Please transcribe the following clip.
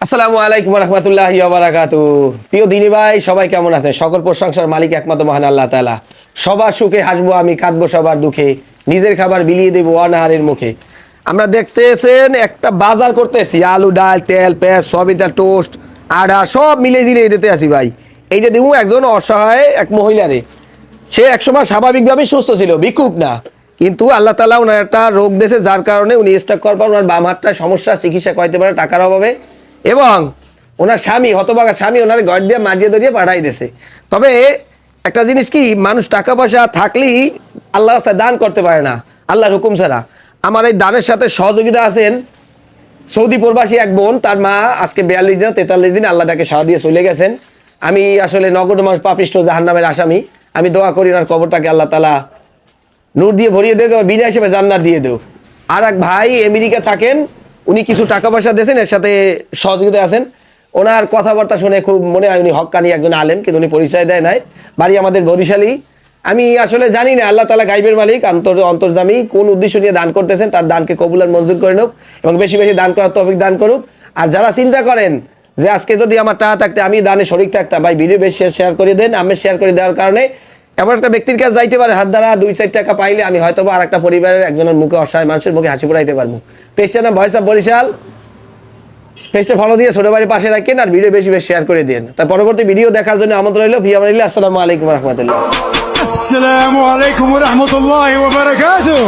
আসসালামু আলাইকুম রহমতুল্লাহি ওয়া বারাকাতুহু। প্রিয় দিনী ভাই, সবাই কেমন আছেন? সকল প্রশংসার মালিক একমাত্র মহান আল্লাহ তাআলা। সবার সুখে হাসবো আমি, কাঁদবো সবার দুঃখে, নিজের খাবার বিলিয়ে দেবো অনাহারের মুখে। আমরা দেখতেছেন একটা বাজার করতেছি, আলু ডাল তেল পেঁয়াজ সয়াবিন তেল টোস্ট আটা সব মিলে জিলিয়ে দিতে আসি ভাই। এইটা দেবো একজন অসহায় এক মহিলারে। সে একসময় স্বাভাবিকভাবেই সুস্থ ছিল, ভিক্ষুক না, কিন্তু আল্লাহ তাআলা ওনার একটা রোগ দিয়েছে, যার কারণে উনি স্ট্রোক করার পর ওনার বাম হাতটায় সমস্যা, চিকিৎসা করাইতে পারে টাকার অভাবে। এবং ওনার স্বামী, হতভাগা স্বামী, ওনার ঘর দিয়ে মাজিয়ে ধরিয়ে পাঠাই দিয়েছে। তবে একটা জিনিস কি, মানুষ টাকা পয়সা থাকলেই আল্লাহ রাস্তায় দান করতে পারে না আল্লাহর হুকুম ছাড়া। আমার এই দানের সাথে সহযোগিতা আছেন সৌদি প্রবাসী এক বোন, তার মা আজকে 42 দিন 43 দিন আল্লাহ তাকে সারা দিয়ে চলে গেছেন। আমি আসলে নগদ মানুষ, পাপিষ্ট, জাহান্নামের আসামি। আমি দোয়া করি ওনার কবরটাকে আল্লাহ তাআলা নূর দিয়ে ভরিয়ে দেবে, বিনা হিসেবে জান্নাত দিয়ে দেও। আর এক ভাই আমেরিকা থাকেন, উনি কিছু টাকা পয়সা দিয়েছেন, এর সাথে সহযোগিতা আছেন। ওনার কথাবার্তা শুনে খুব মনে হয় উনি হক্কানি একজন আলেম, কিন্তু উনি পরিচয় দেয় নাই। বাড়ি আমাদের বরিশালী। আমি আসলে জানি না আল্লাহ তাআলা গাইবের মালিক, অন্তর্যামী, কোন উদ্দেশ্য নিয়ে দান করতেছেন, তার দানকে কবুল আর মঞ্জুর করে হোক এবং বেশি বেশি দান করার তৌফিক দান করুক। আর যারা চিন্তা করেন যে আজকে যদি আমার টাকা থাকতে আমি দানে শরিক থাকতাম, ভাই ভিডিও বেশি শেয়ার করে দেন। আমি শেয়ার করে দেওয়ার কারণে এমন একটা ব্যক্তির কাছে যাইতে পারে, হাত দ্বারা 2-4 টাকা পাইলে আমি হয়তো আর একটা পরিবারের একজনের মুখে, অসহায় মানুষের মুখে হাসি ফুটাইতে পারবো। পেজটার নাম ভয়েস অফ বরিশাল। পেজটা ফলো দিয়ে ছোট বাড়ির পাশে রাখেন আর ভিডিও বেশি বেশি শেয়ার করে দিন। তার পরবর্তী ভিডিও দেখার জন্য আমন্ত্রণ রইল। আসসালামু আলাইকুম রহমতুল্লাহ। السلام عليكم ورحمة الله وبركاته.